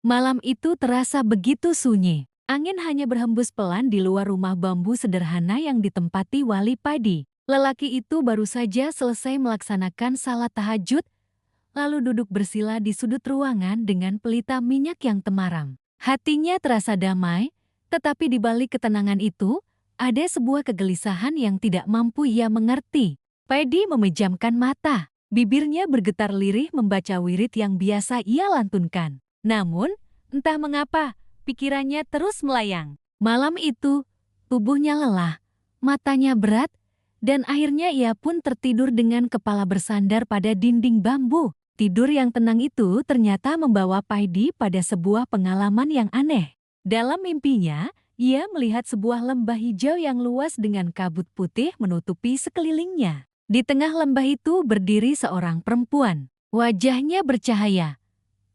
Malam itu terasa begitu sunyi. Angin hanya berhembus pelan di luar rumah bambu sederhana yang ditempati Wali Padi. Lelaki itu baru saja selesai melaksanakan salat tahajud, lalu duduk bersila di sudut ruangan dengan pelita minyak yang temaram. Hatinya terasa damai, tetapi di balik ketenangan itu, ada sebuah kegelisahan yang tidak mampu ia mengerti. Padi memejamkan mata, bibirnya bergetar lirih membaca wirid yang biasa ia lantunkan. Namun, entah mengapa, pikirannya terus melayang. Malam itu, tubuhnya lelah, matanya berat, dan akhirnya ia pun tertidur dengan kepala bersandar pada dinding bambu. Tidur yang tenang itu ternyata membawa Paidi pada sebuah pengalaman yang aneh. Dalam mimpinya, ia melihat sebuah lembah hijau yang luas dengan kabut putih menutupi sekelilingnya. Di tengah lembah itu berdiri seorang perempuan. Wajahnya bercahaya,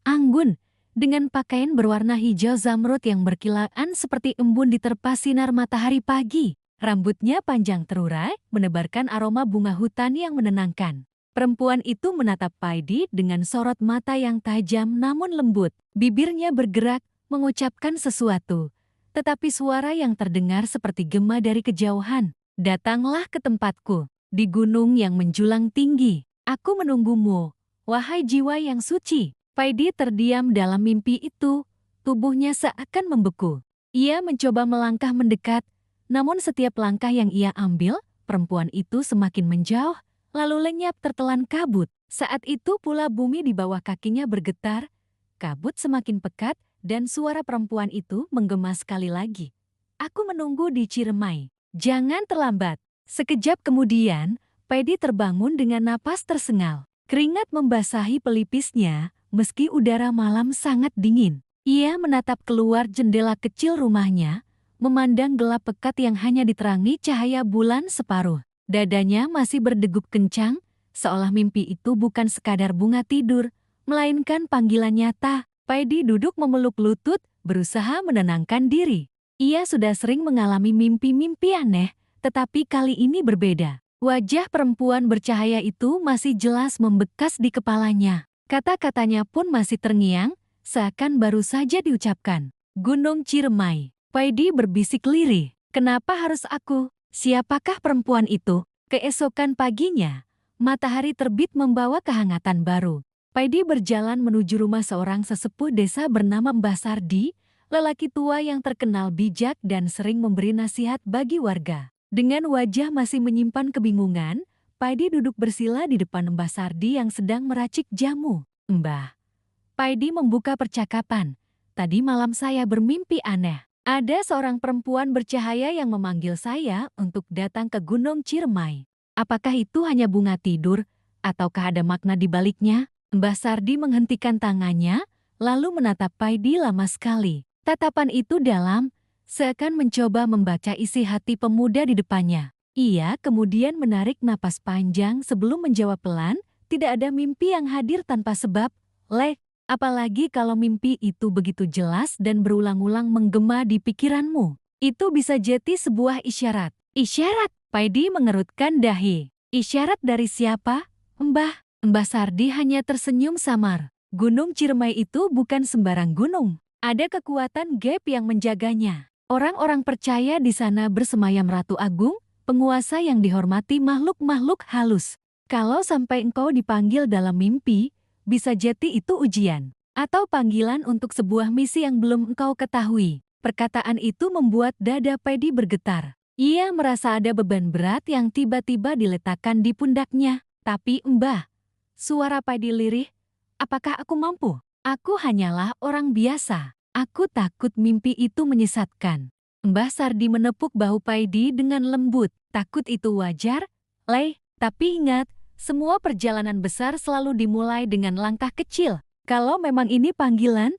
anggun, dengan pakaian berwarna hijau zamrud yang berkilaan seperti embun diterpa sinar matahari pagi. Rambutnya panjang terurai, menebarkan aroma bunga hutan yang menenangkan. Perempuan itu menatap Paidi dengan sorot mata yang tajam namun lembut. Bibirnya bergerak, mengucapkan sesuatu. Tetapi suara yang terdengar seperti gema dari kejauhan. Datanglah ke tempatku, di gunung yang menjulang tinggi. Aku menunggumu, wahai jiwa yang suci. Paidi terdiam dalam mimpi itu, tubuhnya seakan membeku. Ia mencoba melangkah mendekat, namun setiap langkah yang ia ambil, perempuan itu semakin menjauh, lalu lenyap tertelan kabut. Saat itu pula bumi di bawah kakinya bergetar, kabut semakin pekat, dan suara perempuan itu menggema sekali lagi. Aku menunggu di Ciremai. Jangan terlambat. Sekejap kemudian, Paidi terbangun dengan napas tersengal. Keringat membasahi pelipisnya, meski udara malam sangat dingin. Ia menatap keluar jendela kecil rumahnya, memandang gelap pekat yang hanya diterangi cahaya bulan separuh. Dadanya masih berdegup kencang, seolah mimpi itu bukan sekadar bunga tidur, melainkan panggilan nyata. Paidi duduk memeluk lutut, berusaha menenangkan diri. Ia sudah sering mengalami mimpi-mimpi aneh, tetapi kali ini berbeda. Wajah perempuan bercahaya itu masih jelas membekas di kepalanya. Kata-katanya pun masih terngiang, seakan baru saja diucapkan. Gunung Ciremai. Paidi berbisik lirih. Kenapa harus aku? Siapakah perempuan itu? Keesokan paginya, matahari terbit membawa kehangatan baru. Paidi berjalan menuju rumah seorang sesepuh desa bernama Mbah Sardi, lelaki tua yang terkenal bijak dan sering memberi nasihat bagi warga. Dengan wajah masih menyimpan kebingungan, Paidi duduk bersila di depan Mbah Sardi yang sedang meracik jamu. Mbah. Paidi membuka percakapan. Tadi malam saya bermimpi aneh. Ada seorang perempuan bercahaya yang memanggil saya untuk datang ke Gunung Ciremai. Apakah itu hanya bunga tidur, ataukah ada makna di baliknya? Mbah Sardi menghentikan tangannya, lalu menatap Paidi lama sekali. Tatapan itu dalam, seakan mencoba membaca isi hati pemuda di depannya. Ia kemudian menarik napas panjang sebelum menjawab pelan, tidak ada mimpi yang hadir tanpa sebab, Lek. Apalagi kalau mimpi itu begitu jelas dan berulang-ulang menggema di pikiranmu. Itu bisa jadi sebuah isyarat. Isyarat? Paidi mengerutkan dahi. Isyarat dari siapa? Mbah. Mbah Sardi hanya tersenyum samar. Gunung Ciremai itu bukan sembarang gunung. Ada kekuatan gaib yang menjaganya. Orang-orang percaya di sana bersemayam Ratu Agung, penguasa yang dihormati makhluk-makhluk halus. Kalau sampai engkau dipanggil dalam mimpi, bisa jadi itu ujian, atau panggilan untuk sebuah misi yang belum engkau ketahui. Perkataan itu membuat dada Paidi bergetar. Ia merasa ada beban berat yang tiba-tiba diletakkan di pundaknya. Tapi Mbah, suara Paidi lirih, apakah aku mampu? Aku hanyalah orang biasa. Aku takut mimpi itu menyesatkan. Mbah Sardi menepuk bahu Paidi dengan lembut. Takut itu wajar, Leh, tapi ingat, semua perjalanan besar selalu dimulai dengan langkah kecil. Kalau memang ini panggilan,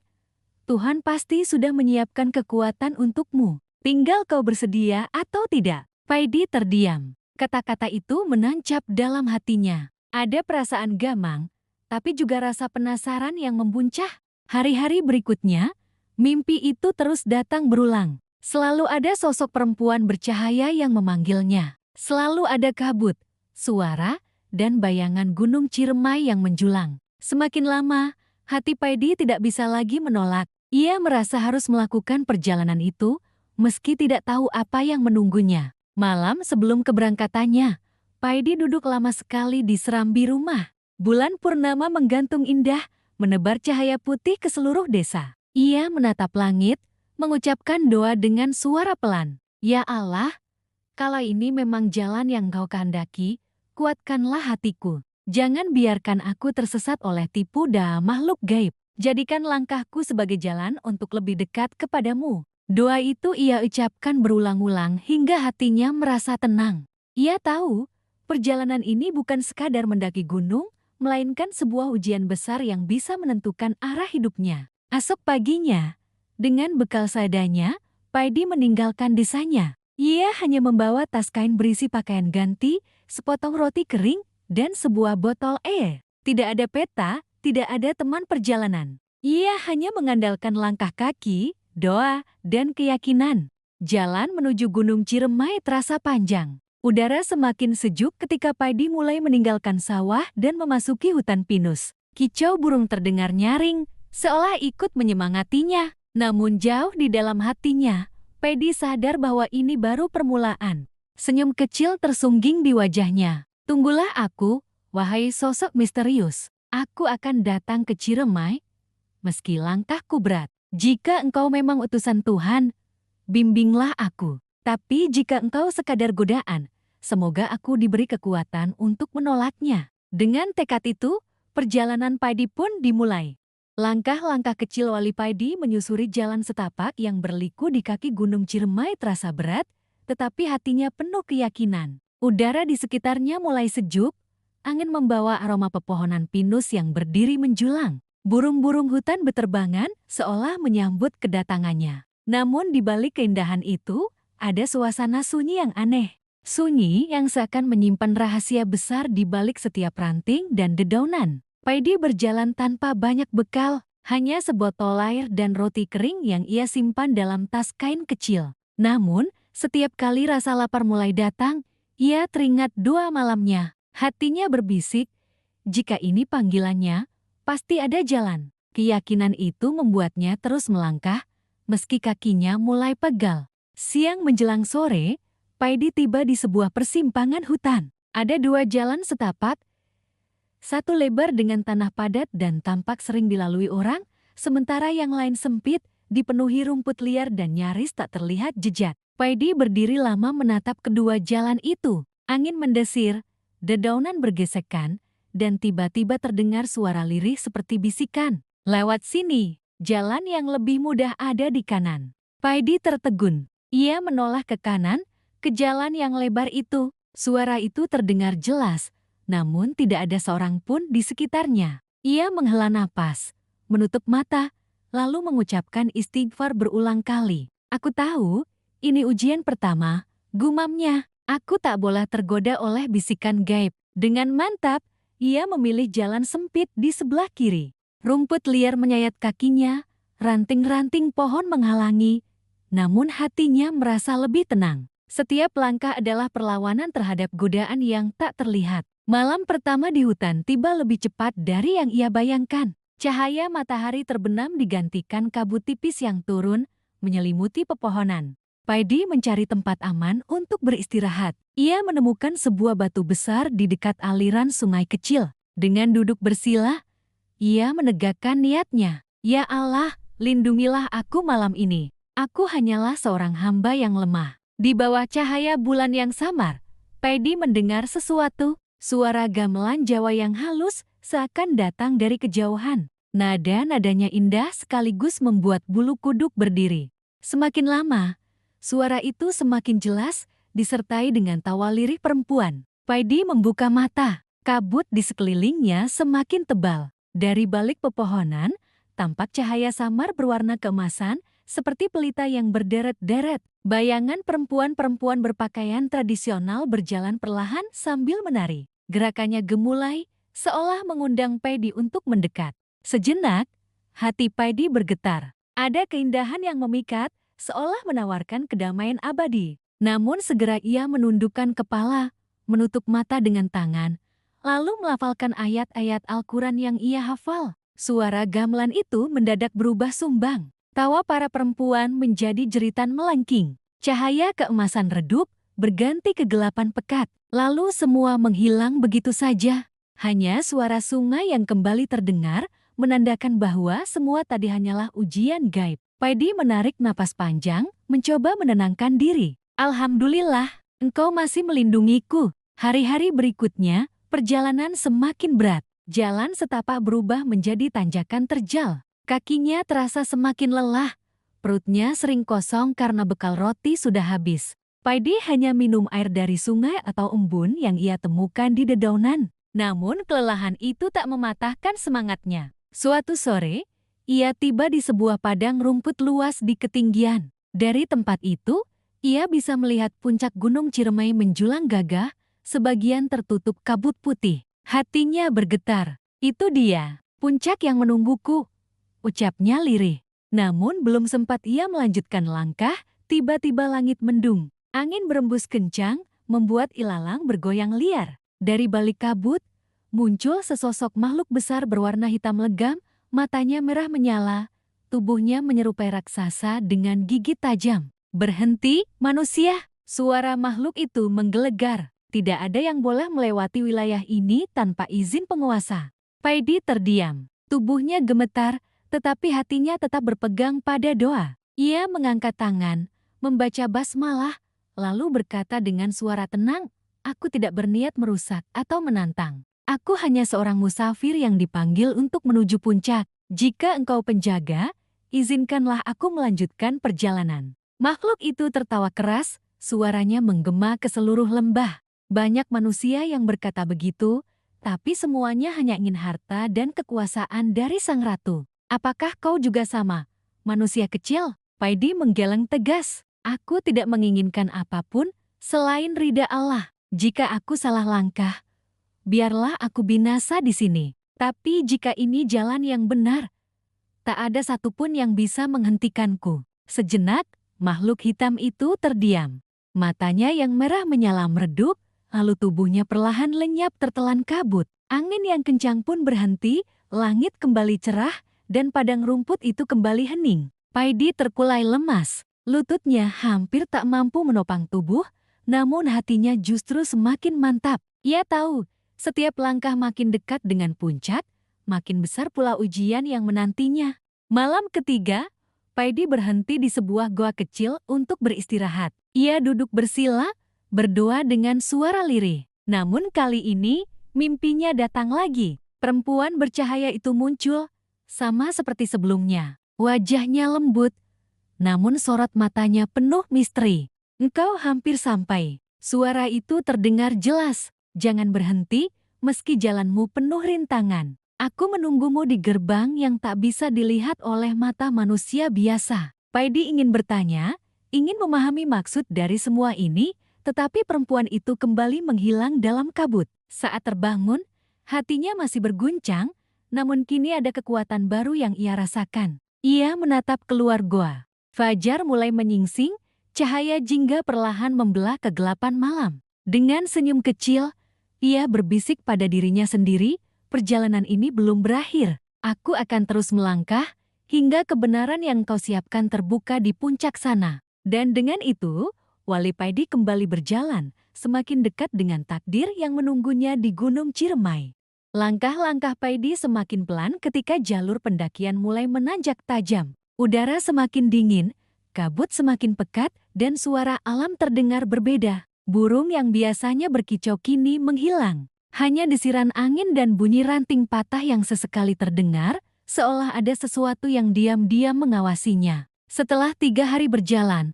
Tuhan pasti sudah menyiapkan kekuatan untukmu. Tinggal kau bersedia atau tidak. Paidi terdiam. Kata-kata itu menancap dalam hatinya. Ada perasaan gamang, tapi juga rasa penasaran yang membuncah. Hari-hari berikutnya, mimpi itu terus datang berulang. Selalu ada sosok perempuan bercahaya yang memanggilnya. Selalu ada kabut, suara, dan bayangan Gunung Ciremai yang menjulang. Semakin lama, hati Paidi tidak bisa lagi menolak. Ia merasa harus melakukan perjalanan itu, meski tidak tahu apa yang menunggunya. Malam sebelum keberangkatannya, Paidi duduk lama sekali di serambi rumah. Bulan purnama menggantung indah, menebar cahaya putih ke seluruh desa. Ia menatap langit, mengucapkan doa dengan suara pelan. Ya Allah, kalau ini memang jalan yang Kau kehendaki, kuatkanlah hatiku. Jangan biarkan aku tersesat oleh tipu daya makhluk gaib. Jadikan langkahku sebagai jalan untuk lebih dekat kepadamu. Doa itu ia ucapkan berulang-ulang hingga hatinya merasa tenang. Ia tahu, perjalanan ini bukan sekadar mendaki gunung, melainkan sebuah ujian besar yang bisa menentukan arah hidupnya. Esok paginya, dengan bekal seadanya, Paidi meninggalkan desanya. Ia hanya membawa tas kain berisi pakaian ganti, sepotong roti kering, dan sebuah botol air. Tidak ada peta, tidak ada teman perjalanan. Ia hanya mengandalkan langkah kaki, doa, dan keyakinan. Jalan menuju Gunung Ciremai terasa panjang. Udara semakin sejuk ketika Paidi mulai meninggalkan sawah dan memasuki hutan pinus. Kicau burung terdengar nyaring, seolah ikut menyemangatinya. Namun jauh di dalam hatinya, Paidi sadar bahwa ini baru permulaan. Senyum kecil tersungging di wajahnya. Tunggulah aku, wahai sosok misterius. Aku akan datang ke Ciremai, meski langkahku berat. Jika engkau memang utusan Tuhan, bimbinglah aku. Tapi jika engkau sekadar godaan, semoga aku diberi kekuatan untuk menolaknya. Dengan tekad itu, perjalanan Paidi pun dimulai. Langkah-langkah kecil Wali Paidi menyusuri jalan setapak yang berliku di kaki Gunung Ciremai terasa berat, tetapi hatinya penuh keyakinan. Udara di sekitarnya mulai sejuk, angin membawa aroma pepohonan pinus yang berdiri menjulang. Burung-burung hutan beterbangan seolah menyambut kedatangannya. Namun di balik keindahan itu, ada suasana sunyi yang aneh. Sunyi yang seakan menyimpan rahasia besar di balik setiap ranting dan dedaunan. Paidi berjalan tanpa banyak bekal, hanya sebotol air dan roti kering yang ia simpan dalam tas kain kecil. Namun, setiap kali rasa lapar mulai datang, ia teringat doa malamnya. Hatinya berbisik, jika ini panggilannya, pasti ada jalan. Keyakinan itu membuatnya terus melangkah, meski kakinya mulai pegal. Siang menjelang sore, Paidi tiba di sebuah persimpangan hutan. Ada dua jalan setapak, satu lebar dengan tanah padat dan tampak sering dilalui orang, sementara yang lain sempit, dipenuhi rumput liar dan nyaris tak terlihat jejak. Paidi berdiri lama menatap kedua jalan itu. Angin mendesir, dedaunan bergesekan, dan tiba-tiba terdengar suara lirih seperti bisikan. Lewat sini, jalan yang lebih mudah ada di kanan. Paidi tertegun. Ia menoleh ke kanan, ke jalan yang lebar itu. Suara itu terdengar jelas, namun tidak ada seorang pun di sekitarnya. Ia menghela napas, menutup mata, lalu mengucapkan istighfar berulang kali. Aku tahu, ini ujian pertama, gumamnya. Aku tak boleh tergoda oleh bisikan gaib. Dengan mantap, ia memilih jalan sempit di sebelah kiri. Rumput liar menyayat kakinya, ranting-ranting pohon menghalangi, namun hatinya merasa lebih tenang. Setiap langkah adalah perlawanan terhadap godaan yang tak terlihat. Malam pertama di hutan tiba lebih cepat dari yang ia bayangkan. Cahaya matahari terbenam digantikan kabut tipis yang turun, menyelimuti pepohonan. Paidi mencari tempat aman untuk beristirahat. Ia menemukan sebuah batu besar di dekat aliran sungai kecil. Dengan duduk bersila, ia menegakkan niatnya. Ya Allah, lindungilah aku malam ini. Aku hanyalah seorang hamba yang lemah. Di bawah cahaya bulan yang samar, Paidi mendengar sesuatu. Suara gamelan Jawa yang halus seakan datang dari kejauhan. Nada-nadanya indah sekaligus membuat bulu kuduk berdiri. Semakin lama, suara itu semakin jelas, disertai dengan tawa lirih perempuan. Paidi membuka mata. Kabut di sekelilingnya semakin tebal. Dari balik pepohonan, tampak cahaya samar berwarna keemasan, seperti pelita yang berderet-deret. Bayangan perempuan-perempuan berpakaian tradisional berjalan perlahan sambil menari. Gerakannya gemulai, seolah mengundang Paidi untuk mendekat. Sejenak, hati Paidi bergetar. Ada keindahan yang memikat, seolah menawarkan kedamaian abadi. Namun segera ia menundukkan kepala, menutup mata dengan tangan, lalu melafalkan ayat-ayat Al-Quran yang ia hafal. Suara gamelan itu mendadak berubah sumbang. Tawa para perempuan menjadi jeritan melengking. Cahaya keemasan redup, berganti kegelapan pekat. Lalu semua menghilang begitu saja. Hanya suara sungai yang kembali terdengar, menandakan bahwa semua tadi hanyalah ujian gaib. Paidi menarik napas panjang, mencoba menenangkan diri. Alhamdulillah, engkau masih melindungiku. Hari-hari berikutnya, perjalanan semakin berat. Jalan setapak berubah menjadi tanjakan terjal. Kakinya terasa semakin lelah. Perutnya sering kosong karena bekal roti sudah habis. Paidi hanya minum air dari sungai atau embun yang ia temukan di dedaunan. Namun kelelahan itu tak mematahkan semangatnya. Suatu sore, ia tiba di sebuah padang rumput luas di ketinggian. Dari tempat itu, ia bisa melihat puncak Gunung Ciremai menjulang gagah, sebagian tertutup kabut putih. Hatinya bergetar. Itu dia, puncak yang menungguku, ucapnya lirih. Namun belum sempat ia melanjutkan langkah, tiba-tiba langit mendung. Angin berembus kencang, membuat ilalang bergoyang liar. Dari balik kabut, muncul sesosok makhluk besar berwarna hitam legam, matanya merah menyala, tubuhnya menyerupai raksasa dengan gigi tajam. Berhenti, manusia! Suara makhluk itu menggelegar. Tidak ada yang boleh melewati wilayah ini tanpa izin penguasa. Paidi terdiam. Tubuhnya gemetar, tetapi hatinya tetap berpegang pada doa. Ia mengangkat tangan, membaca basmalah, lalu berkata dengan suara tenang, "Aku tidak berniat merusak atau menantang. Aku hanya seorang musafir yang dipanggil untuk menuju puncak. Jika engkau penjaga, izinkanlah aku melanjutkan perjalanan." Makhluk itu tertawa keras, suaranya menggema ke seluruh lembah. Banyak manusia yang berkata begitu, tapi semuanya hanya ingin harta dan kekuasaan dari sang ratu. "Apakah kau juga sama, manusia kecil?" Paidi menggeleng tegas. "Aku tidak menginginkan apapun selain ridha Allah. Jika aku salah langkah, biarlah aku binasa di sini. Tapi jika ini jalan yang benar, tak ada satupun yang bisa menghentikanku." Sejenak, makhluk hitam itu terdiam. Matanya yang merah menyala meredup, lalu tubuhnya perlahan lenyap tertelan kabut. Angin yang kencang pun berhenti, langit kembali cerah, dan padang rumput itu kembali hening. Paidi terkulai lemas. Lututnya hampir tak mampu menopang tubuh, namun hatinya justru semakin mantap. Ia tahu, setiap langkah makin dekat dengan puncak, makin besar pula ujian yang menantinya. Malam ketiga, Paidi berhenti di sebuah goa kecil untuk beristirahat. Ia duduk bersila, berdoa dengan suara lirih. Namun kali ini, mimpinya datang lagi. Perempuan bercahaya itu muncul, sama seperti sebelumnya. Wajahnya lembut, namun sorot matanya penuh misteri. "Engkau hampir sampai." Suara itu terdengar jelas. "Jangan berhenti, meski jalanmu penuh rintangan. Aku menunggumu di gerbang yang tak bisa dilihat oleh mata manusia biasa." Paidi ingin bertanya, ingin memahami maksud dari semua ini, tetapi perempuan itu kembali menghilang dalam kabut. Saat terbangun, hatinya masih berguncang, namun kini ada kekuatan baru yang ia rasakan. Ia menatap keluar goa. Fajar mulai menyingsing, cahaya jingga perlahan membelah kegelapan malam. Dengan senyum kecil, ia berbisik pada dirinya sendiri, "Perjalanan ini belum berakhir. Aku akan terus melangkah, hingga kebenaran yang kau siapkan terbuka di puncak sana." Dan dengan itu, Wali Paidi kembali berjalan, semakin dekat dengan takdir yang menunggunya di Gunung Ciremai. Langkah-langkah Paidi semakin pelan ketika jalur pendakian mulai menanjak tajam. Udara semakin dingin, kabut semakin pekat, dan suara alam terdengar berbeda. Burung yang biasanya berkicau kini menghilang. Hanya desiran angin dan bunyi ranting patah yang sesekali terdengar, seolah ada sesuatu yang diam-diam mengawasinya. Setelah 3 hari berjalan,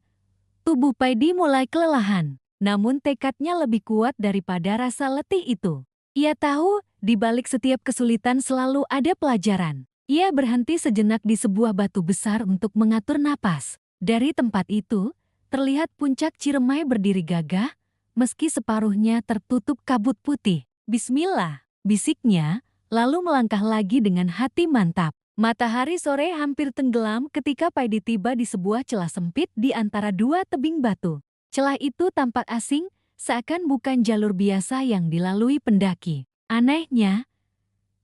tubuh Paidi mulai kelelahan, namun tekadnya lebih kuat daripada rasa letih itu. Ia tahu, di balik setiap kesulitan selalu ada pelajaran. Ia berhenti sejenak di sebuah batu besar untuk mengatur napas. Dari tempat itu, terlihat puncak Ciremai berdiri gagah, meski separuhnya tertutup kabut putih. "Bismillah," bisiknya, lalu melangkah lagi dengan hati mantap. Matahari sore hampir tenggelam ketika Paidi tiba di sebuah celah sempit di antara 2 tebing batu. Celah itu tampak asing, seakan bukan jalur biasa yang dilalui pendaki. Anehnya,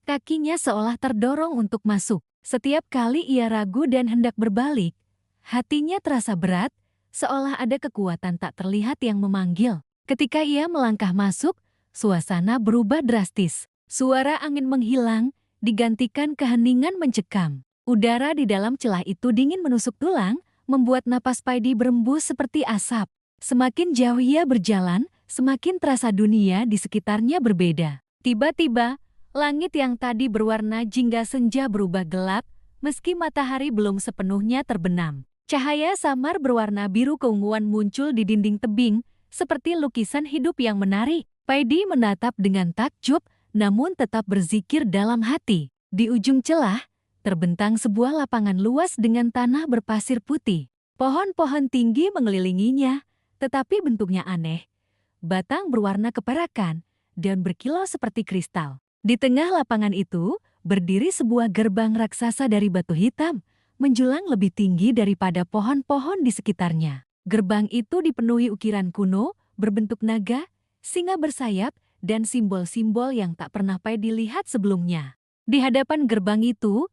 kakinya seolah terdorong untuk masuk. Setiap kali ia ragu dan hendak berbalik, hatinya terasa berat, seolah ada kekuatan tak terlihat yang memanggil. Ketika ia melangkah masuk, suasana berubah drastis. Suara angin menghilang, digantikan keheningan mencekam. Udara di dalam celah itu dingin menusuk tulang, membuat napas Paidi berembus seperti asap. Semakin jauh ia berjalan, semakin terasa dunia di sekitarnya berbeda. Tiba-tiba, langit yang tadi berwarna jingga senja berubah gelap, meski matahari belum sepenuhnya terbenam. Cahaya samar berwarna biru keunguan muncul di dinding tebing, seperti lukisan hidup yang menarik. Paidi menatap dengan takjub, namun tetap berzikir dalam hati. Di ujung celah, terbentang sebuah lapangan luas dengan tanah berpasir putih. Pohon-pohon tinggi mengelilinginya, tetapi bentuknya aneh. Batang berwarna keperakan, dan berkilau seperti kristal. Di tengah lapangan itu, berdiri sebuah gerbang raksasa dari batu hitam, menjulang lebih tinggi daripada pohon-pohon di sekitarnya. Gerbang itu dipenuhi ukiran kuno, berbentuk naga, singa bersayap, dan simbol-simbol yang tak pernah Paidi lihat sebelumnya. Di hadapan gerbang itu,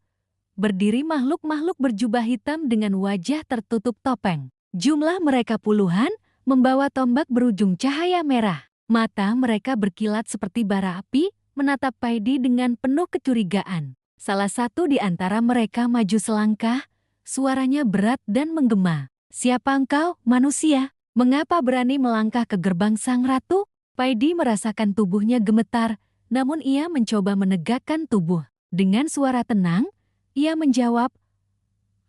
berdiri makhluk-makhluk berjubah hitam dengan wajah tertutup topeng. Jumlah mereka puluhan, membawa tombak berujung cahaya merah. Mata mereka berkilat seperti bara api, menatap Paidi dengan penuh kecurigaan. Salah satu di antara mereka maju selangkah, suaranya berat dan menggema. "Siapa engkau, manusia? Mengapa berani melangkah ke gerbang sang ratu?" Paidi merasakan tubuhnya gemetar, namun ia mencoba menegakkan tubuh. Dengan suara tenang, ia menjawab,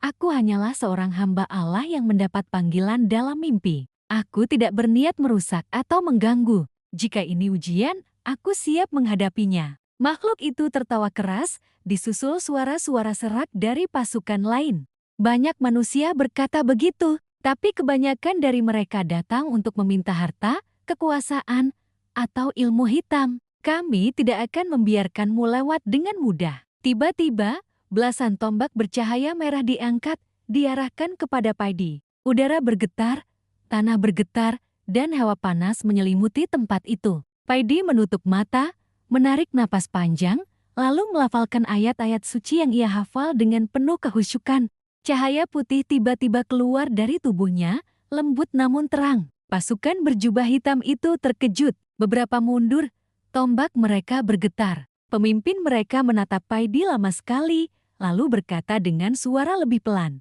"Aku hanyalah seorang hamba Allah yang mendapat panggilan dalam mimpi. Aku tidak berniat merusak atau mengganggu. Jika ini ujian, aku siap menghadapinya." Makhluk itu tertawa keras, disusul suara-suara serak dari pasukan lain. Banyak manusia berkata begitu, tapi kebanyakan dari mereka datang untuk meminta harta, kekuasaan, atau ilmu hitam. "Kami tidak akan membiarkanmu lewat dengan mudah." Tiba-tiba, belasan tombak bercahaya merah diangkat, diarahkan kepada Paidi. Udara bergetar, tanah bergetar, dan hawa panas menyelimuti tempat itu. Paidi menutup mata, menarik napas panjang, lalu melafalkan ayat-ayat suci yang ia hafal dengan penuh kehusyukan. Cahaya putih tiba-tiba keluar dari tubuhnya, lembut namun terang. Pasukan berjubah hitam itu terkejut. Beberapa mundur, tombak mereka bergetar. Pemimpin mereka menatap Paidi lama sekali, lalu berkata dengan suara lebih pelan,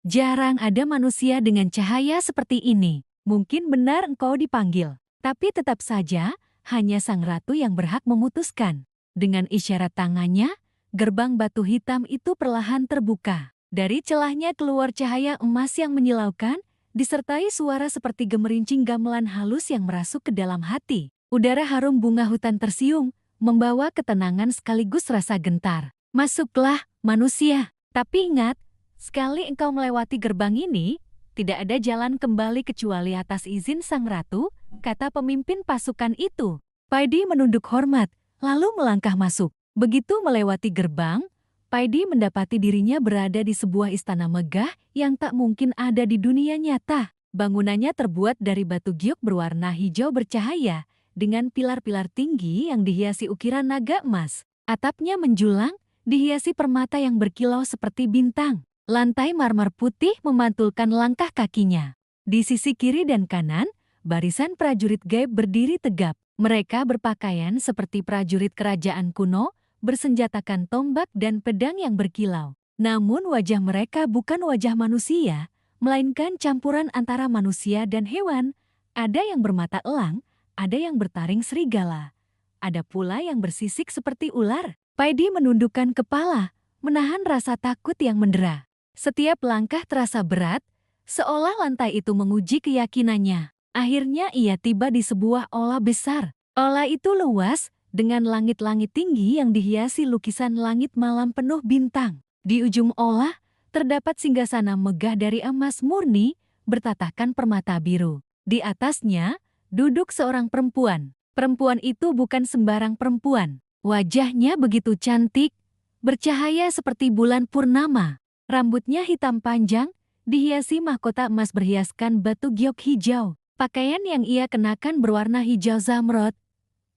Jarang ada manusia dengan cahaya seperti ini. Mungkin benar engkau dipanggil, tapi tetap saja, hanya sang ratu yang berhak memutuskan." Dengan isyarat tangannya, gerbang batu hitam itu perlahan terbuka. Dari celahnya keluar cahaya emas yang menyilaukan, disertai suara seperti gemerincing gamelan halus yang merasuk ke dalam hati. Udara harum bunga hutan tersiung, membawa ketenangan sekaligus rasa gentar. "Masuklah, manusia. Tapi ingat, sekali engkau melewati gerbang ini, tidak ada jalan kembali kecuali atas izin sang ratu," kata pemimpin pasukan itu. Paidi menunduk hormat, lalu melangkah masuk. Begitu melewati gerbang, Paidi mendapati dirinya berada di sebuah istana megah yang tak mungkin ada di dunia nyata. Bangunannya terbuat dari batu giok berwarna hijau bercahaya, dengan pilar-pilar tinggi yang dihiasi ukiran naga emas. Atapnya menjulang, dihiasi permata yang berkilau seperti bintang. Lantai marmer putih memantulkan langkah kakinya. Di sisi kiri dan kanan, barisan prajurit gaib berdiri tegap. Mereka berpakaian seperti prajurit kerajaan kuno, bersenjatakan tombak dan pedang yang berkilau. Namun wajah mereka bukan wajah manusia, melainkan campuran antara manusia dan hewan. Ada yang bermata elang, ada yang bertaring serigala, ada pula yang bersisik seperti ular. Paidi menundukkan kepala, menahan rasa takut yang mendera. Setiap langkah terasa berat, seolah lantai itu menguji keyakinannya. Akhirnya ia tiba di sebuah aula besar. Aula itu luas, dengan langit-langit tinggi yang dihiasi lukisan langit malam penuh bintang. Di ujung aula, terdapat singgasana megah dari emas murni, bertatahkan permata biru. Di atasnya, duduk seorang perempuan. Perempuan itu bukan sembarang perempuan. Wajahnya begitu cantik, bercahaya seperti bulan purnama. Rambutnya hitam panjang, dihiasi mahkota emas berhiaskan batu giok hijau. Pakaian yang ia kenakan berwarna hijau zamrud,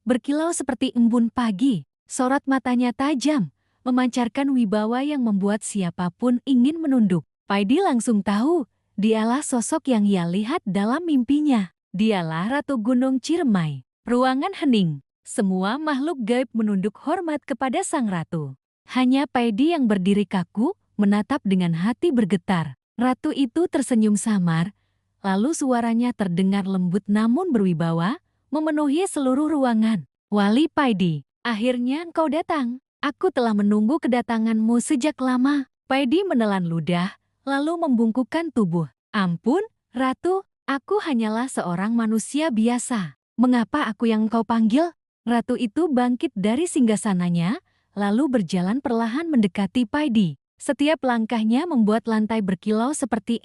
berkilau seperti embun pagi. Sorot matanya tajam, memancarkan wibawa yang membuat siapapun ingin menunduk. Paidi langsung tahu, dialah sosok yang ia lihat dalam mimpinya. Dialah Ratu Gunung Ciremai. Ruangan hening. Semua makhluk gaib menunduk hormat kepada sang ratu. Hanya Paidi yang berdiri kaku, menatap dengan hati bergetar. Ratu itu tersenyum samar, lalu suaranya terdengar lembut namun berwibawa, memenuhi seluruh ruangan. Wali Paidi, akhirnya engkau datang. Aku telah menunggu kedatanganmu sejak lama. Paidi menelan ludah, lalu membungkukkan tubuh. Ampun, Ratu, aku hanyalah seorang manusia biasa. Mengapa aku yang engkau panggil? Ratu itu bangkit dari singgasananya, lalu berjalan perlahan mendekati Paidi. Setiap langkahnya membuat lantai berkilau seperti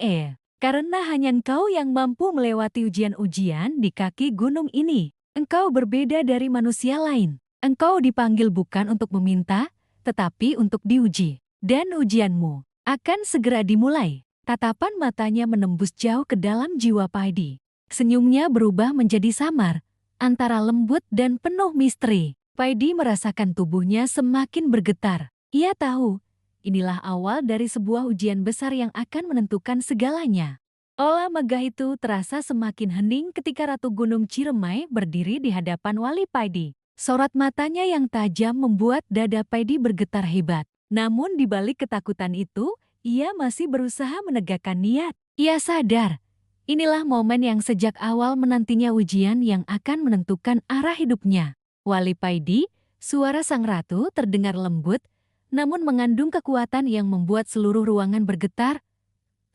karena hanya engkau yang mampu melewati ujian-ujian di kaki gunung ini. Engkau berbeda dari manusia lain. Engkau dipanggil bukan untuk meminta, tetapi untuk diuji. Dan ujianmu akan segera dimulai. Tatapan matanya menembus jauh ke dalam jiwa Paidi. Senyumnya berubah menjadi samar, antara lembut dan penuh misteri. Paidi merasakan tubuhnya semakin bergetar. Ia tahu, inilah awal dari sebuah ujian besar yang akan menentukan segalanya. Aula megah itu terasa semakin hening ketika Ratu Gunung Ciremai berdiri di hadapan Wali Paidi. Sorot matanya yang tajam membuat dada Paidi bergetar hebat. Namun di balik ketakutan itu, ia masih berusaha menegakkan niat. Ia sadar, inilah momen yang sejak awal menantinya ujian yang akan menentukan arah hidupnya. Wali Paidi, suara sang ratu terdengar lembut, namun mengandung kekuatan yang membuat seluruh ruangan bergetar.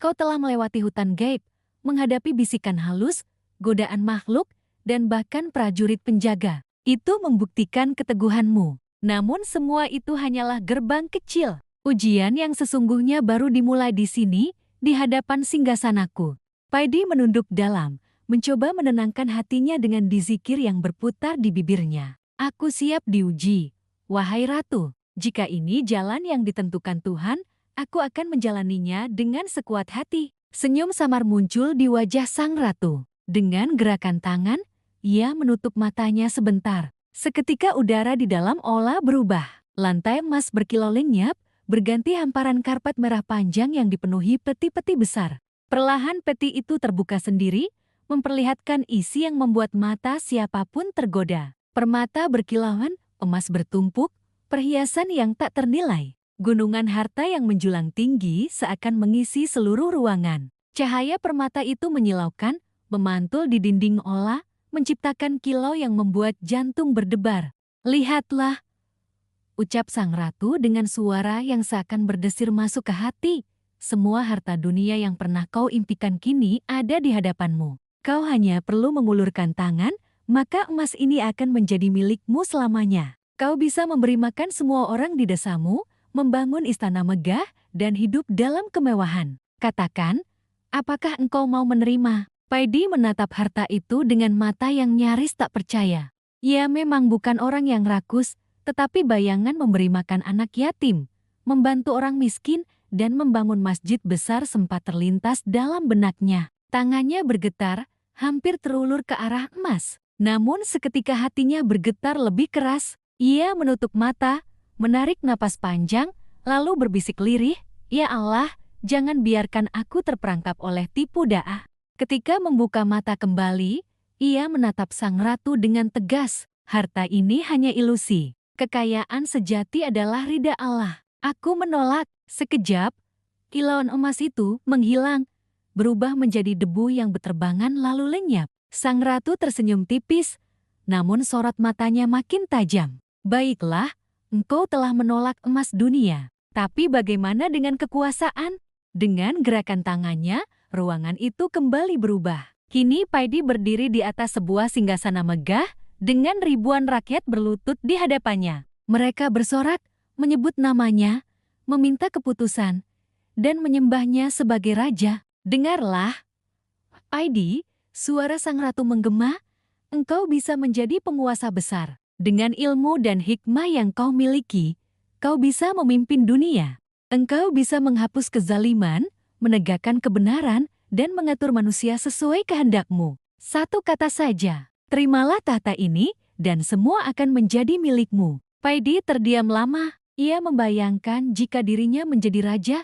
Kau telah melewati hutan gaib, menghadapi bisikan halus, godaan makhluk, dan bahkan prajurit penjaga. Itu membuktikan keteguhanmu. Namun semua itu hanyalah gerbang kecil. Ujian yang sesungguhnya baru dimulai di sini, di hadapan singgasanaku. Paidi menunduk dalam, mencoba menenangkan hatinya dengan dizikir yang berputar di bibirnya. Aku siap diuji, wahai ratu. Jika ini jalan yang ditentukan Tuhan, aku akan menjalaninya dengan sekuat hati. Senyum samar muncul di wajah sang ratu. Dengan gerakan tangan, ia menutup matanya sebentar. Seketika udara di dalam aula berubah. Lantai emas berkilau lenyap, berganti hamparan karpet merah panjang yang dipenuhi peti-peti besar. Perlahan peti itu terbuka sendiri, memperlihatkan isi yang membuat mata siapapun tergoda. Permata berkilauan, emas bertumpuk, perhiasan yang tak ternilai. Gunungan harta yang menjulang tinggi seakan mengisi seluruh ruangan. Cahaya permata itu menyilaukan, memantul di dinding aula, menciptakan kilau yang membuat jantung berdebar. Lihatlah, ucap sang ratu dengan suara yang seakan berdesir masuk ke hati. Semua harta dunia yang pernah kau impikan kini ada di hadapanmu. Kau hanya perlu mengulurkan tangan, maka emas ini akan menjadi milikmu selamanya. Kau bisa memberi makan semua orang di desamu, membangun istana megah, dan hidup dalam kemewahan. Katakan, apakah engkau mau menerima? Paidi menatap harta itu dengan mata yang nyaris tak percaya. Ia memang bukan orang yang rakus, tetapi bayangan memberi makan anak yatim, membantu orang miskin, dan membangun masjid besar sempat terlintas dalam benaknya. Tangannya bergetar, hampir terulur ke arah emas. Namun seketika hatinya bergetar lebih keras. Ia menutup mata, menarik napas panjang, lalu berbisik lirih, "Ya Allah, jangan biarkan aku terperangkap oleh tipu daya." Ketika membuka mata kembali, ia menatap sang ratu dengan tegas. Harta ini hanya ilusi. Kekayaan sejati adalah ridha Allah. Aku menolak. Sekejap, kilauan emas itu menghilang, berubah menjadi debu yang berterbangan lalu lenyap. Sang ratu tersenyum tipis, namun sorot matanya makin tajam. Baiklah, engkau telah menolak emas dunia. Tapi bagaimana dengan kekuasaan? Dengan gerakan tangannya, ruangan itu kembali berubah. Kini Paidi berdiri di atas sebuah singgasana megah dengan ribuan rakyat berlutut di hadapannya. Mereka bersorak, menyebut namanya, meminta keputusan, dan menyembahnya sebagai raja. Dengarlah, Paidi, suara sang ratu menggema, engkau bisa menjadi penguasa besar. Dengan ilmu dan hikmah yang kau miliki, kau bisa memimpin dunia. Engkau bisa menghapus kezaliman, menegakkan kebenaran, dan mengatur manusia sesuai kehendakmu. Satu kata saja, terimalah tahta ini, dan semua akan menjadi milikmu. Paidi terdiam lama, Ia membayangkan jika dirinya menjadi raja,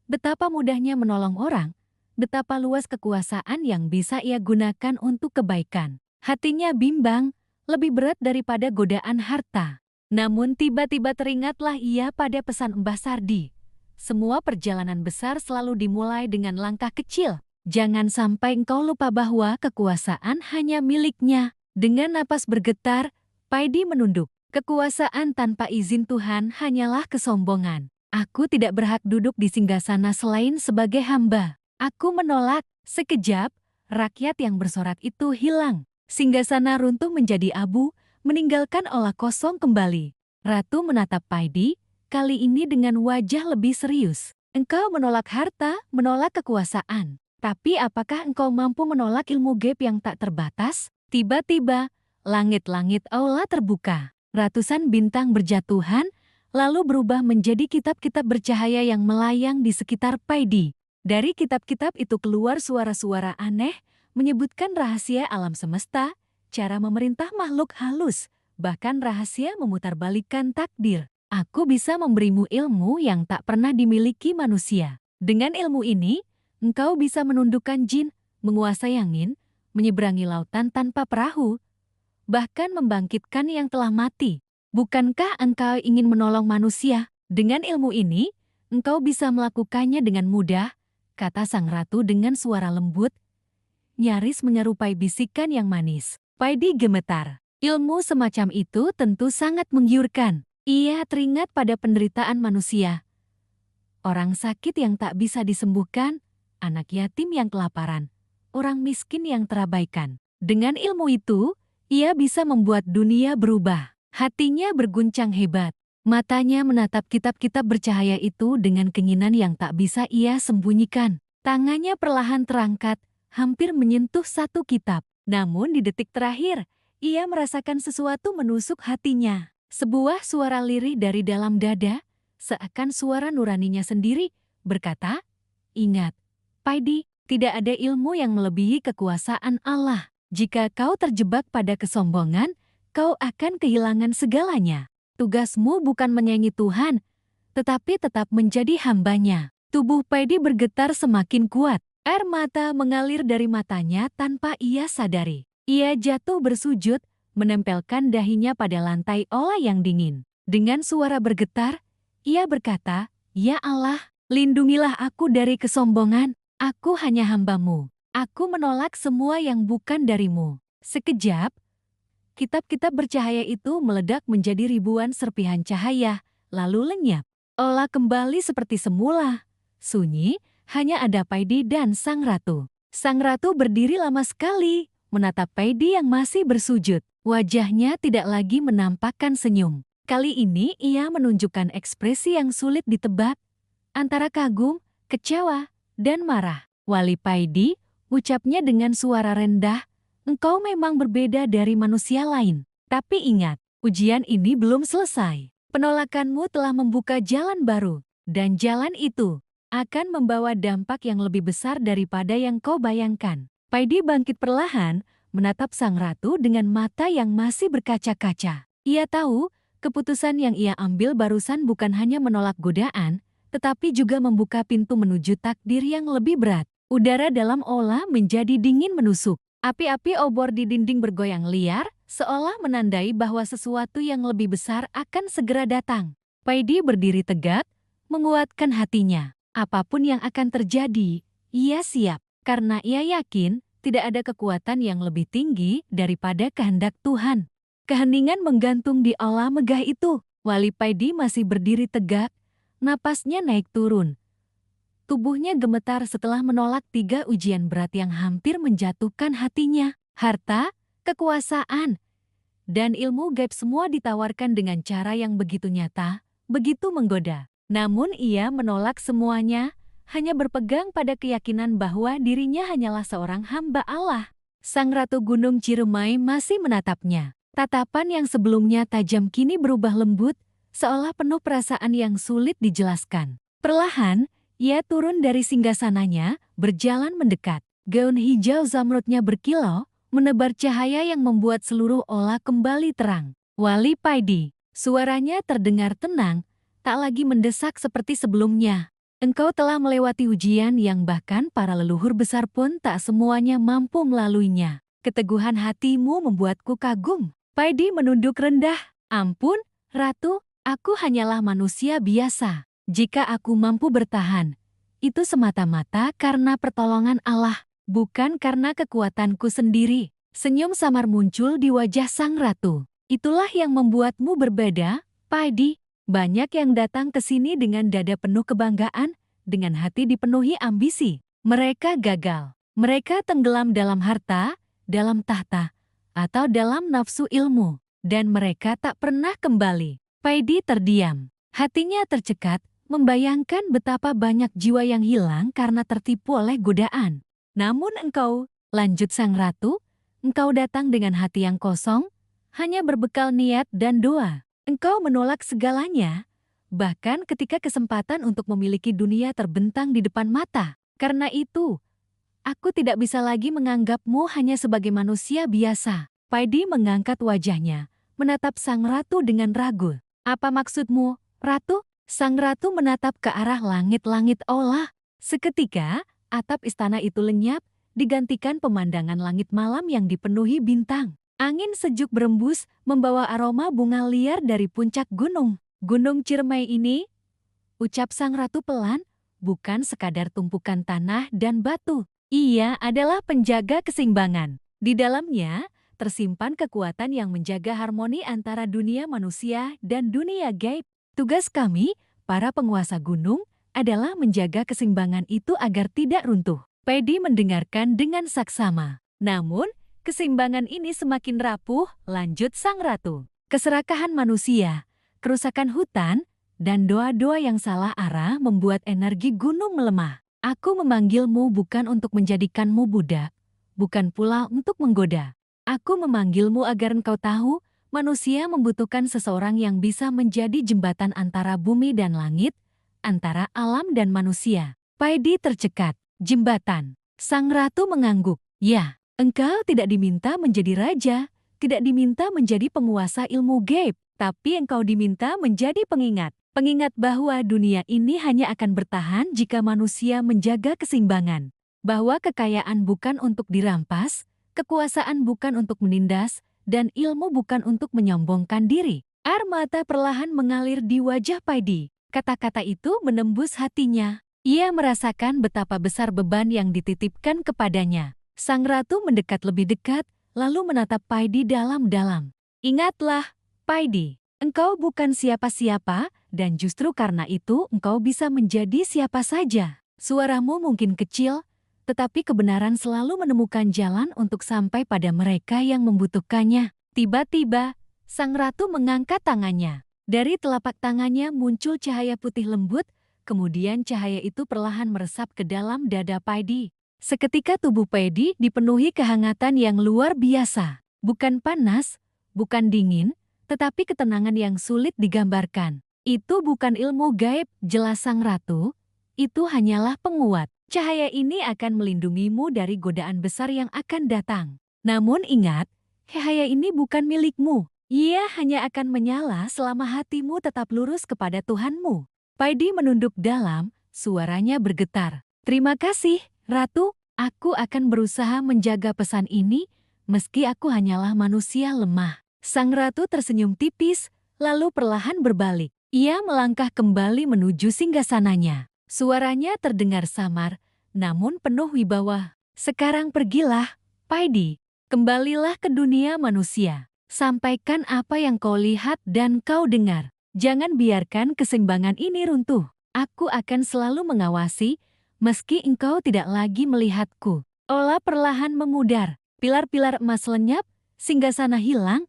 betapa mudahnya menolong orang, betapa luas kekuasaan yang bisa ia gunakan untuk kebaikan. Hatinya bimbang, lebih berat daripada godaan harta. Namun tiba-tiba teringatlah ia pada pesan Mbah Sardi. Semua perjalanan besar selalu dimulai dengan langkah kecil. Jangan sampai engkau lupa bahwa kekuasaan hanya miliknya. Dengan napas bergetar, Paidi menunduk. Kekuasaan tanpa izin Tuhan hanyalah kesombongan. Aku tidak berhak duduk di singgasana selain sebagai hamba. Aku menolak. Sekejap, rakyat yang bersorak itu hilang. Singgasana runtuh menjadi abu, meninggalkan Ola kosong kembali. Ratu menatap Paidi, kali ini dengan wajah lebih serius. Engkau menolak harta, menolak kekuasaan. Tapi apakah engkau mampu menolak ilmu gaib yang tak terbatas? Tiba-tiba, langit-langit aula terbuka. Ratusan bintang berjatuhan, lalu berubah menjadi kitab-kitab bercahaya yang melayang di sekitar Paidi. Dari kitab-kitab itu keluar suara-suara aneh, menyebutkan rahasia alam semesta, cara memerintah makhluk halus, bahkan rahasia memutarbalikkan takdir. Aku bisa memberimu ilmu yang tak pernah dimiliki manusia. Dengan ilmu ini, engkau bisa menundukkan jin, menguasai angin, menyeberangi lautan tanpa perahu, bahkan membangkitkan yang telah mati. Bukankah engkau ingin menolong manusia? Dengan ilmu ini, engkau bisa melakukannya dengan mudah, kata sang ratu dengan suara lembut, nyaris menyerupai bisikan yang manis. Paidi gemetar. Ilmu semacam itu tentu sangat menggiurkan. Ia teringat pada penderitaan manusia. Orang sakit yang tak bisa disembuhkan, anak yatim yang kelaparan, orang miskin yang terabaikan. Dengan ilmu itu, ia bisa membuat dunia berubah. Hatinya berguncang hebat. Matanya menatap kitab-kitab bercahaya itu dengan keinginan yang tak bisa ia sembunyikan. Tangannya perlahan terangkat, hampir menyentuh satu kitab. Namun di detik terakhir, ia merasakan sesuatu menusuk hatinya. Sebuah suara lirih dari dalam dada, seakan suara nuraninya sendiri, berkata, "Ingat, Paidi, tidak ada ilmu yang melebihi kekuasaan Allah. Jika kau terjebak pada kesombongan, kau akan kehilangan segalanya. Tugasmu bukan menyaingi Tuhan, tetapi tetap menjadi hambanya." Tubuh Paidi bergetar semakin kuat. Air mata mengalir dari matanya tanpa ia sadari. Ia jatuh bersujud, menempelkan dahinya pada lantai olah yang dingin. Dengan suara bergetar, ia berkata, "Ya Allah, lindungilah aku dari kesombongan. Aku hanya hamba-Mu. Aku menolak semua yang bukan dari-Mu." Sekejap, kitab-kitab bercahaya itu meledak menjadi ribuan serpihan cahaya, lalu lenyap. Olah kembali seperti semula. Sunyi, hanya ada Paidi dan sang ratu. Sang ratu berdiri lama sekali, menatap Paidi yang masih bersujud. Wajahnya tidak lagi menampakkan senyum. Kali ini ia menunjukkan ekspresi yang sulit ditebak, antara kagum, kecewa, dan marah. "Wali Paidi," ucapnya dengan suara rendah, "engkau memang berbeda dari manusia lain. Tapi ingat, ujian ini belum selesai. Penolakanmu telah membuka jalan baru, dan jalan itu akan membawa dampak yang lebih besar daripada yang kau bayangkan." Paidi bangkit perlahan, menatap sang ratu dengan mata yang masih berkaca-kaca. Ia tahu, keputusan yang ia ambil barusan bukan hanya menolak godaan, tetapi juga membuka pintu menuju takdir yang lebih berat. Udara dalam olah menjadi dingin menusuk. Api-api obor di dinding bergoyang liar, seolah menandai bahwa sesuatu yang lebih besar akan segera datang. Paidi berdiri tegak, menguatkan hatinya. Apapun yang akan terjadi, ia siap. Karena ia yakin, tidak ada kekuatan yang lebih tinggi daripada kehendak Tuhan. Keheningan menggantung di aula megah itu. Wali Paidi masih berdiri tegak, napasnya naik turun. Tubuhnya gemetar setelah menolak 3 ujian berat yang hampir menjatuhkan hatinya. Harta, kekuasaan, dan ilmu gaib semua ditawarkan dengan cara yang begitu nyata, begitu menggoda. Namun ia menolak semuanya, hanya berpegang pada keyakinan bahwa dirinya hanyalah seorang hamba Allah. Sang Ratu Gunung Ciremai masih menatapnya. Tatapan yang sebelumnya tajam kini berubah lembut, seolah penuh perasaan yang sulit dijelaskan. Perlahan, ia turun dari singgasananya, berjalan mendekat. Gaun hijau zamrudnya berkilau, menebar cahaya yang membuat seluruh olah kembali terang. "Wali Paidi," suaranya terdengar tenang, tak lagi mendesak seperti sebelumnya. Engkau telah melewati ujian yang bahkan para leluhur besar pun tak semuanya mampu melaluinya. Keteguhan hatimu membuatku kagum. Paidi menunduk rendah. Ampun, Ratu, aku hanyalah manusia biasa. Jika aku mampu bertahan, itu semata-mata karena pertolongan Allah, bukan karena kekuatanku sendiri. Senyum samar muncul di wajah sang ratu. Itulah yang membuatmu berbeda, Paidi. Banyak yang datang ke sini dengan dada penuh kebanggaan, dengan hati dipenuhi ambisi. Mereka gagal. Mereka tenggelam dalam harta, dalam tahta, atau dalam nafsu ilmu. Dan mereka tak pernah kembali. Paidi terdiam. Hatinya tercekat, membayangkan betapa banyak jiwa yang hilang karena tertipu oleh godaan. Namun engkau, lanjut sang ratu, engkau datang dengan hati yang kosong, hanya berbekal niat dan doa. Engkau menolak segalanya, bahkan ketika kesempatan untuk memiliki dunia terbentang di depan mata. Karena itu, aku tidak bisa lagi menganggapmu hanya sebagai manusia biasa. Paidi mengangkat wajahnya, menatap sang ratu dengan ragu. Apa maksudmu, Ratu? Sang ratu menatap ke arah langit-langit Allah. Seketika, atap istana itu lenyap, digantikan pemandangan langit malam yang dipenuhi bintang. Angin sejuk berembus, membawa aroma bunga liar dari puncak gunung. Gunung Ciremai ini, ucap sang ratu pelan, bukan sekadar tumpukan tanah dan batu. Ia adalah penjaga keseimbangan. Di dalamnya, tersimpan kekuatan yang menjaga harmoni antara dunia manusia dan dunia gaib. Tugas kami, para penguasa gunung, adalah menjaga keseimbangan itu agar tidak runtuh. Paidi mendengarkan dengan saksama. Namun, keseimbangan ini semakin rapuh, lanjut sang ratu. Keserakahan manusia, kerusakan hutan, dan doa-doa yang salah arah membuat energi gunung melemah. Aku memanggilmu bukan untuk menjadikanmu budak, bukan pula untuk menggoda. Aku memanggilmu agar engkau tahu, manusia membutuhkan seseorang yang bisa menjadi jembatan antara bumi dan langit, antara alam dan manusia. Paidi tercekat. Jembatan. Sang ratu mengangguk. Ya. Engkau tidak diminta menjadi raja, tidak diminta menjadi penguasa ilmu gaib, tapi engkau diminta menjadi pengingat. Pengingat bahwa dunia ini hanya akan bertahan jika manusia menjaga keseimbangan. Bahwa kekayaan bukan untuk dirampas, kekuasaan bukan untuk menindas, dan ilmu bukan untuk menyombongkan diri. Air mata perlahan mengalir di wajah Paidi. Kata-kata itu menembus hatinya. Ia merasakan betapa besar beban yang dititipkan kepadanya. Sang ratu mendekat lebih dekat, lalu menatap Paidi dalam-dalam. Ingatlah, Paidi, engkau bukan siapa-siapa, dan justru karena itu engkau bisa menjadi siapa saja. Suaramu mungkin kecil, tetapi kebenaran selalu menemukan jalan untuk sampai pada mereka yang membutuhkannya. Tiba-tiba, sang ratu mengangkat tangannya. Dari telapak tangannya muncul cahaya putih lembut, kemudian cahaya itu perlahan meresap ke dalam dada Paidi. Seketika tubuh Paidi dipenuhi kehangatan yang luar biasa. Bukan panas, bukan dingin, tetapi ketenangan yang sulit digambarkan. Itu bukan ilmu gaib, jelas sang ratu. Itu hanyalah penguat. Cahaya ini akan melindungimu dari godaan besar yang akan datang. Namun ingat, cahaya ini bukan milikmu. Ia hanya akan menyala selama hatimu tetap lurus kepada Tuhanmu. Paidi menunduk dalam, suaranya bergetar. Terima kasih, Ratu. Aku akan berusaha menjaga pesan ini, meski aku hanyalah manusia lemah. Sang ratu tersenyum tipis, lalu perlahan berbalik. Ia melangkah kembali menuju singgasananya. Suaranya terdengar samar, namun penuh wibawa. Sekarang pergilah, Paidi. Kembalilah ke dunia manusia. Sampaikan apa yang kau lihat dan kau dengar. Jangan biarkan keseimbangan ini runtuh. Aku akan selalu mengawasi, meski engkau tidak lagi melihatku. Ola perlahan memudar. Pilar-pilar emas lenyap, singgasana hilang.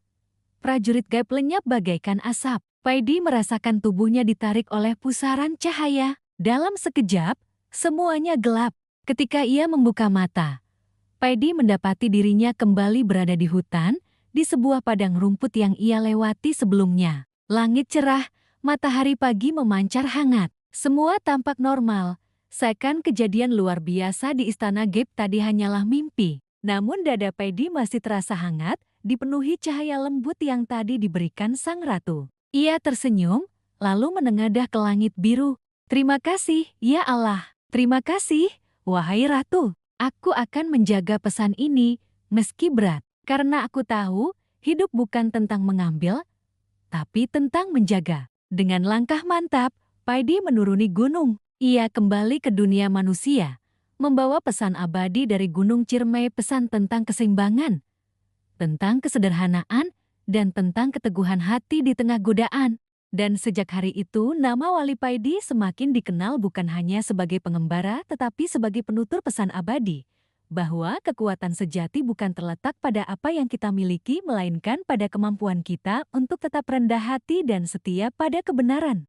Prajurit gaib lenyap bagaikan asap. Paidi merasakan tubuhnya ditarik oleh pusaran cahaya. Dalam sekejap, semuanya gelap. Ketika ia membuka mata, Paidi mendapati dirinya kembali berada di hutan, di sebuah padang rumput yang ia lewati sebelumnya. Langit cerah, matahari pagi memancar hangat. Semua tampak normal, seakan kejadian luar biasa di istana gaib tadi hanyalah mimpi. Namun dada Paidi masih terasa hangat, dipenuhi cahaya lembut yang tadi diberikan sang ratu. Ia tersenyum, lalu menengadah ke langit biru. Terima kasih, ya Allah. Terima kasih, wahai Ratu. Aku akan menjaga pesan ini, meski berat. Karena aku tahu, hidup bukan tentang mengambil, tapi tentang menjaga. Dengan langkah mantap, Paidi menuruni gunung. Ia kembali ke dunia manusia, membawa pesan abadi dari Gunung Ciremai, pesan tentang keseimbangan, tentang kesederhanaan, dan tentang keteguhan hati di tengah godaan. Dan sejak hari itu, nama Wali Paidi semakin dikenal bukan hanya sebagai pengembara tetapi sebagai penutur pesan abadi, bahwa kekuatan sejati bukan terletak pada apa yang kita miliki, melainkan pada kemampuan kita untuk tetap rendah hati dan setia pada kebenaran.